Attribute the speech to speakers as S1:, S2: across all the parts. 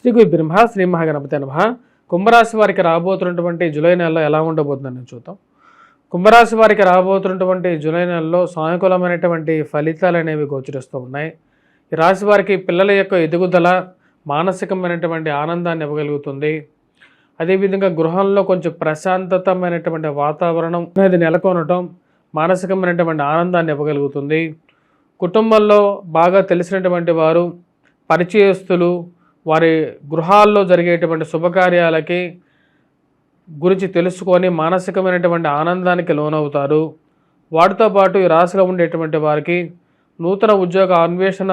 S1: శ్రీ గురు బ్రహ్మ శ్రీ మహాగణపతి నమః. కుంభరాశి వారికి రాబోతున్నటువంటి జూలై నెలలో ఎలా ఉండబోతుందని చూద్దాం. కుంభరాశి వారికి రాబోతున్నటువంటి జూలై నెలలో సానుకూలమైనటువంటి ఫలితాలు అనేవి గోచరిస్తూ ఉన్నాయి. ఈ రాశి వారికి పిల్లల యొక్క ఎదుగుదల మానసికమైనటువంటి ఆనందాన్ని ఇవ్వగలుగుతుంది. అదేవిధంగా గృహంలో కొంచెం ప్రశాంతతమైనటువంటి వాతావరణం అనేది నెలకొనటం మానసికమైనటువంటి ఆనందాన్ని ఇవ్వగలుగుతుంది. కుటుంబంలో బాగా తెలిసినటువంటి వారు, పరిచయస్తులు, వారి గృహాల్లో జరిగేటువంటి శుభకార్యాలకి గురించి తెలుసుకొని మానసికమైనటువంటి ఆనందానికి లోనవుతారు. వాటితో పాటు ఈ రాశిలో ఉండేటువంటి వారికి నూతన ఉద్యోగ అన్వేషణ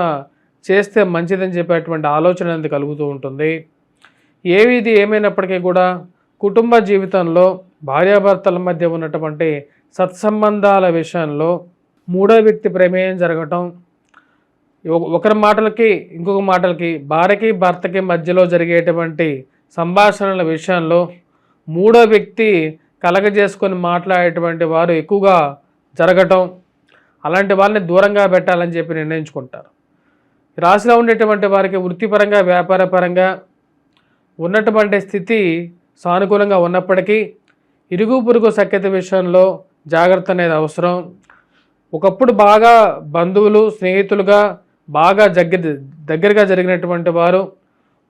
S1: చేస్తే మంచిదని చెప్పేటువంటి ఆలోచన అనేది కలుగుతూ ఉంటుంది. ఏది ఏమైనప్పటికీ కూడా కుటుంబ జీవితంలో భార్యాభర్తల మధ్య ఉన్నటువంటి సత్సంబంధాల విషయంలో మూడో వ్యక్తి ప్రమేయం జరగటం, ఒకరి మాటలకి ఇంకొక మాటలకి, భార్యకి భర్తకి మధ్యలో జరిగేటువంటి సంభాషణల విషయంలో మూడో వ్యక్తి కలగజేసుకొని మాట్లాడేటువంటి వారు ఎక్కువగా జరగటం, అలాంటి వాళ్ళని దూరంగా పెట్టాలని చెప్పి నిర్ణయించుకుంటారు. రాశిలో ఉండేటువంటి వారికి వృత్తిపరంగా వ్యాపారపరంగా ఉన్నటువంటి స్థితి సానుకూలంగా ఉన్నప్పటికీ ఇరుగు పొరుగు సఖ్యత విషయంలో జాగ్రత్త అనేది అవసరం. ఒకప్పుడు బాగా బంధువులు, స్నేహితులుగా బాగా దగ్గరగా జరిగినటువంటి వారు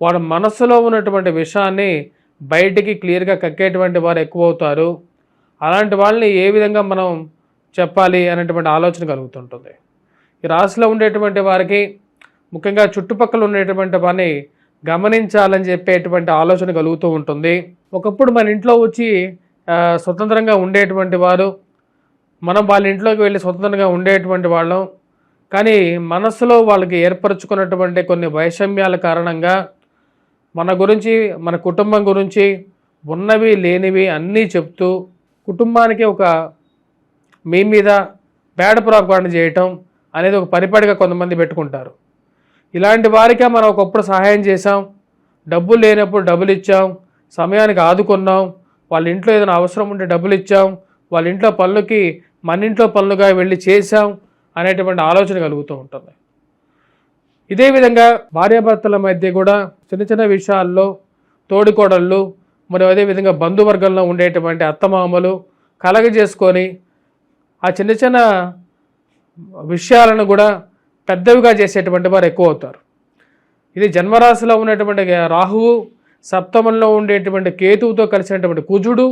S1: వారి మనస్సులో ఉన్నటువంటి విషయాన్ని బయటికి క్లియర్గా కక్కేటువంటి వారు ఎక్కువ అవుతారు. అలాంటి వాళ్ళని ఏ విధంగా మనం చెప్పాలి అనేటువంటి ఆలోచన కలుగుతుంటుంది. ఈ రాశిలో ఉండేటువంటి వారికి ముఖ్యంగా చుట్టుపక్కల ఉండేటువంటి వారిని గమనించాలని చెప్పేటువంటి ఆలోచన కలుగుతూ ఉంటుంది. ఒకప్పుడు మన ఇంట్లో వచ్చి స్వతంత్రంగా ఉండేటువంటి వారు, మనం వాళ్ళ ఇంట్లోకి వెళ్ళి స్వతంత్రంగా ఉండేటువంటి వాళ్ళం. కానీ మనసులో వాళ్ళకి ఏర్పరచుకున్నటువంటి కొన్ని వైషమ్యాల కారణంగా మన గురించి, మన కుటుంబం గురించి ఉన్నవి లేనివి అన్నీ చెప్తూ కుటుంబానికి ఒక మీ మీద బ్యాడ్ ప్రాపగాండా చేయటం అనేది ఒక పరిపాటిగా కొంతమంది పెట్టుకుంటారు. ఇలాంటి వారికే మనం ఒకప్పుడు సహాయం చేసాం, డబ్బులు లేనప్పుడు డబ్బులు ఇచ్చాం, సమయానికి ఆదుకున్నాం, వాళ్ళ ఇంట్లో ఏదైనా అవసరం ఉంటే డబ్బులు ఇచ్చాం, వాళ్ళ ఇంట్లో పనులకి మన ఇంట్లో పనులుగా వెళ్ళి చేసాం అనేటువంటి ఆలోచన కలుగుతూ ఉంటుంది. ఇదే విధంగా భార్యాభర్తల మధ్య కూడా చిన్న చిన్న విషయాల్లో తోడికోడళ్ళు, మరియు అదేవిధంగా బంధువర్గంలో ఉండేటువంటి అత్తమామలు కలగజేసుకొని ఆ చిన్న చిన్న విషయాలను కూడా పెద్దవిగా చేసేటువంటి వారు ఎక్కువ అవుతారు. ఇది జన్మరాశిలో ఉన్నటువంటి రాహువు, సప్తమంలో ఉండేటువంటి కేతువుతో కలిసినటువంటి కుజుడు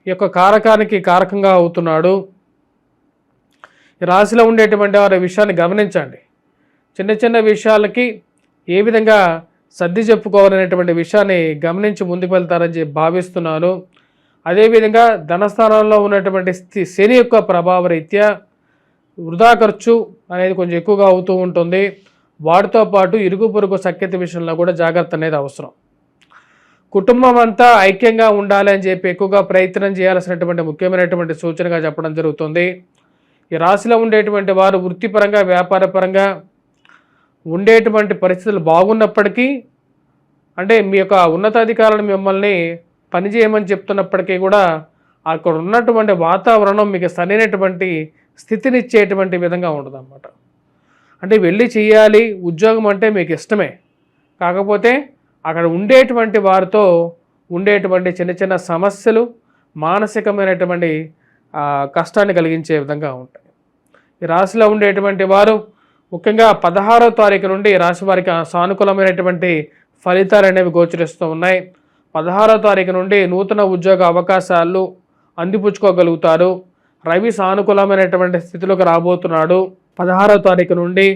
S1: యొక్క కారకానికి కారకంగా అవుతున్నాడు. ఈ రాశిలో ఉండేటువంటి వారి విషయాన్ని గమనించండి. చిన్న చిన్న విషయాలకి ఏ విధంగా సర్ది చెప్పుకోవాలనేటువంటి విషయాన్ని గమనించి ముందుకు వెళ్తారని చెప్పి భావిస్తున్నాను. అదేవిధంగా ధనస్థానంలో ఉన్నటువంటి శని యొక్క ప్రభావ రీత్యా వృధా ఖర్చు అనేది కొంచెం ఎక్కువగా అవుతూ ఉంటుంది. వాటితో పాటు ఇరుగు పొరుగు సఖ్యత విషయంలో కూడా జాగ్రత్త అనేది అవసరం. కుటుంబం అంతా ఐక్యంగా ఉండాలి అని చెప్పి ఎక్కువగా ప్రయత్నం చేయాల్సినటువంటి ముఖ్యమైనటువంటి సూచనగా చెప్పడం జరుగుతుంది. ఈ రాశిలో ఉండేటువంటి వారు వృత్తిపరంగా వ్యాపారపరంగా ఉండేటువంటి పరిస్థితులు బాగున్నప్పటికీ, అంటే మీ యొక్క ఉన్నతాధికారులు మిమ్మల్ని పనిచేయమని చెప్తున్నప్పటికీ కూడా అక్కడ ఉన్నటువంటి వాతావరణం మీకు సరైనటువంటి స్థితినిచ్చేటువంటి విధంగా ఉండదు అన్నమాట. అంటే వెళ్ళి చేయాలి ఉద్యోగం అంటే మీకు ఇష్టమే, కాకపోతే అక్కడ ఉండేటువంటి వారితో ఉండేటువంటి చిన్న చిన్న సమస్యలు మానసికమైనటువంటి కష్టాన్ని కలిగించే విధంగా ఉంటాయి. ఈ రాశిలో ఉండేటువంటి వారు ముఖ్యంగా 16వ తారీఖు నుండి రాశి వారికి సానుకూలమైనటువంటి ఫలితాలు అనేవి గోచరిస్తూ ఉన్నాయి. 16వ తారీఖు నుండి నూతన ఉద్యోగ అవకాశాలు అందిపుచ్చుకోగలుగుతారు. రవి సానుకూలమైనటువంటి స్థితిలోకి రాబోతున్నాడు. 16వ తారీఖు నుండి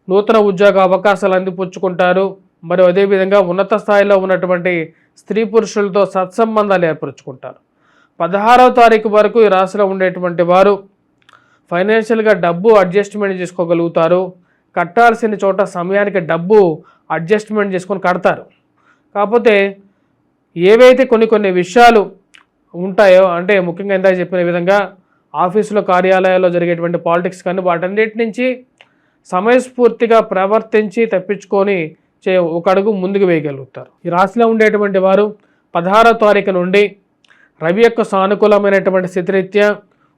S1: నూతన ఉద్యోగ అవకాశాలు అందిపుచ్చుకుంటారు. మరియు అదేవిధంగా ఉన్నత స్థాయిలో ఉన్నటువంటి స్త్రీ పురుషులతో సత్సంబంధాలు ఏర్పరచుకుంటారు. 16వ తారీఖు వరకు ఈ రాశిలో ఉండేటువంటి వారు ఫైనాన్షియల్గా డబ్బు అడ్జస్ట్మెంట్ చేసుకోగలుగుతారు. కట్టాల్సిన చోట సమయానికి డబ్బు అడ్జస్ట్మెంట్ చేసుకొని కడతారు. కాకపోతే ఏవైతే కొన్ని విషయాలు ఉంటాయో, అంటే ముఖ్యంగా ఇందాక చెప్పిన విధంగా ఆఫీసులో కార్యాలయాల్లో జరిగేటువంటి పాలిటిక్స్ కానీ వాటన్నిటి నుంచి సమయస్ఫూర్తిగా ప్రవర్తించి తప్పించుకొని ఒక అడుగు ముందుకు వేయగలుగుతారు. ఈ రాశిలో ఉండేటువంటి వారు 16వ తారీఖు నుండి రవి యొక్క సానుకూలమైనటువంటి స్థితిరీత్యా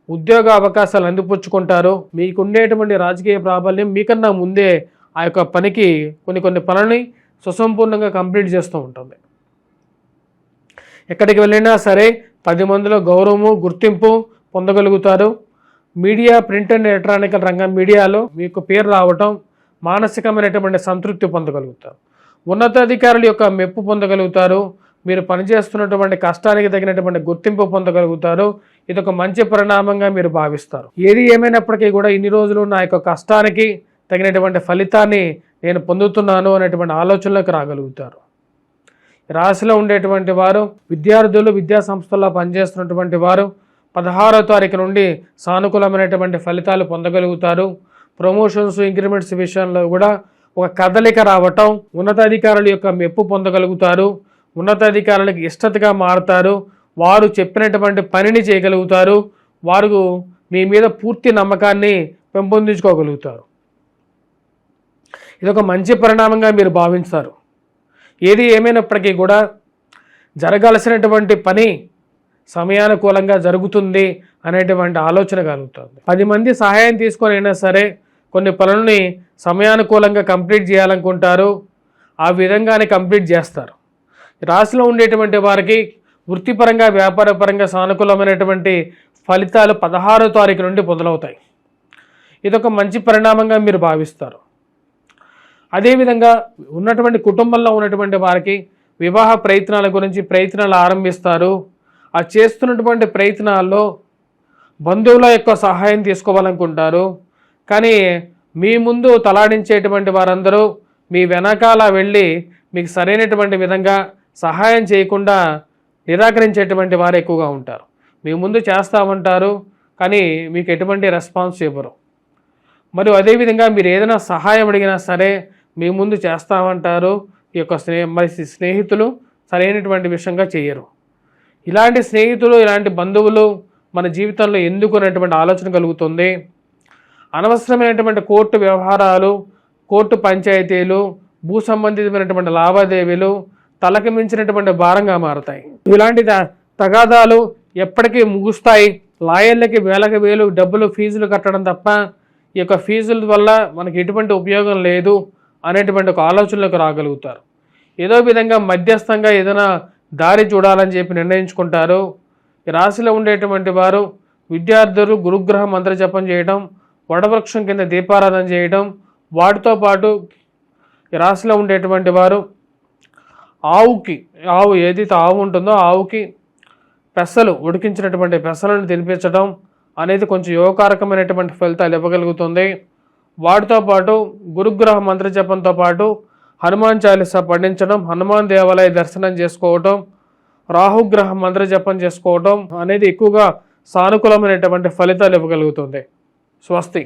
S1: ఉద్యోగ అవకాశాలు అందిపుచ్చుకుంటారు. మీకు ఉండేటువంటి రాజకీయ ప్రాబల్యం మీకన్నా ముందే ఆ యొక్క పనికి కొన్ని పనులని సుసంపూర్ణంగా కంప్లీట్ చేస్తూ ఉంటుంది. ఎక్కడికి వెళ్ళినా సరే 10 మందిలో గౌరవము గుర్తింపు పొందగలుగుతారు. మీడియా, ప్రింట్ అండ్ ఎలక్ట్రానికల్ రంగం మీడియాలో మీకు పేరు రావటం, మానసికమైనటువంటి సంతృప్తి పొందగలుగుతారు. ఉన్నతాధికారుల యొక్క మెప్పు పొందగలుగుతారు. మీరు పనిచేస్తున్నటువంటి కష్టానికి తగినటువంటి గుర్తింపు పొందగలుగుతారు. ఇది ఒక మంచి పరిణామంగా మీరు భావిస్తారు. ఏది ఏమైనప్పటికీ కూడా ఇన్ని రోజులు నా యొక్క కష్టానికి తగినటువంటి ఫలితాన్ని నేను పొందుతున్నాను అనేటువంటి ఆలోచనలోకి రాగలుగుతారు. రాశిలో ఉండేటువంటి వారు విద్యార్థులు, విద్యా సంస్థల్లో పనిచేస్తున్నటువంటి వారు 16వ తారీఖు నుండి సానుకూలమైనటువంటి ఫలితాలు పొందగలుగుతారు. ప్రమోషన్స్, ఇంక్రిమెంట్స్ విషయంలో కూడా ఒక కదలిక రావటం, ఉన్నతాధికారుల యొక్క మెప్పు పొందగలుగుతారు. ఉన్నతాధికారులకు ఇష్టతగా మారుతారు. వారు చెప్పినటువంటి పనిని చేయగలుగుతారు. వారు మీ మీద పూర్తి నమ్మకాన్ని పెంపొందించుకోగలుగుతారు. ఇదొక మంచి పరిణామంగా మీరు భావిస్తారు. ఏది ఏమైనప్పటికీ కూడా జరగాల్సినటువంటి పని సమయానుకూలంగా జరుగుతుంది అనేటువంటి ఆలోచన కలుగుతుంది. 10 మంది సహాయం తీసుకొని అయినా సరే కొన్ని పనులని సమయానుకూలంగా కంప్లీట్ చేయాలనుకుంటారు. ఆ విధంగానే కంప్లీట్ చేస్తారు. రాశిలో ఉండేటువంటి వారికి వృత్తిపరంగా, వ్యాపారపరంగా సానుకూలమైనటువంటి ఫలితాలు 16వ తారీఖు నుండి మొదలవుతాయి. ఇదొక మంచి పరిణామంగా మీరు భావిస్తారు. అదేవిధంగా ఉన్నటువంటి కుటుంబంలో ఉన్నటువంటి వారికి వివాహ ప్రయత్నాల గురించి ప్రయత్నాలు ఆరంభిస్తారు. ఆ చేస్తున్నటువంటి ప్రయత్నాల్లో బంధువుల యొక్క సహాయం తీసుకోవాలనుకుంటారు. కానీ మీ ముందు తలాడించేటువంటి వారందరూ మీ వెనకాల వెళ్ళి మీకు సరైనటువంటి విధంగా సహాయం చేయకుండా నిరాకరించేటువంటి వారు ఎక్కువగా ఉంటారు. మీ ముందు చేస్తామంటారు కానీ మీకు ఎటువంటి రెస్పాన్స్ ఇవ్వరు. మరియు అదేవిధంగా మీరు ఏదైనా సహాయం అడిగినా సరే మీ ముందు చేస్తామంటారు. ఈ యొక్క స్నేహితులు సరైనటువంటి విషయంగా చేయరు. ఇలాంటి స్నేహితులు, ఇలాంటి బంధువులు మన జీవితంలో ఎందుకు అనేటువంటి ఆలోచన కలుగుతుంది. అనవసరమైనటువంటి కోర్టు వ్యవహారాలు, కోర్టు పంచాయతీలు, భూ సంబంధితమైనటువంటి లావాదేవీలు తలకి మించినటువంటి భారంగా మారుతాయి. ఇలాంటి తగాదాలు ఎప్పటికీ ముగుస్తాయి. లాయర్లకి వేలకు వేలు డబ్బులు ఫీజులు కట్టడం తప్ప ఈ యొక్క ఫీజుల వల్ల మనకి ఎటువంటి ఉపయోగం లేదు అనేటువంటి ఒక ఆలోచనలకు రాగలుగుతారు. ఏదో విధంగా మధ్యస్థంగా ఏదైనా దారి చూడాలని చెప్పి నిర్ణయించుకుంటారు. ఈ రాశిలో ఉండేటువంటి వారు విద్యార్థులు గురుగ్రహ మంత్ర జపం చేయడం, వడవృక్షం కింద దీపారాధన చేయడం, వాటితో పాటు ఈ రాశిలో ఉండేటువంటి వారు ఆవు ఏదైతే ఆవు ఉంటుందో ఆవుకి పెసలు, ఉడికించినటువంటి పెసలను తినిపించడం అనేది కొంచెం యోగకారకమైనటువంటి ఫలితాలు ఇవ్వగలుగుతుంది. వాటితో పాటు గురుగ్రహ మంత్ర జపంతో పాటు హనుమాన్ చాలీసా పఠించడం, హనుమాన్ దేవాలయ దర్శనం చేసుకోవటం, రాహుగ్రహ మంత్ర జపం చేసుకోవటం అనేది ఎక్కువగా సానుకూలమైనటువంటి ఫలితాలు ఇవ్వగలుగుతుంది. స్వస్తి.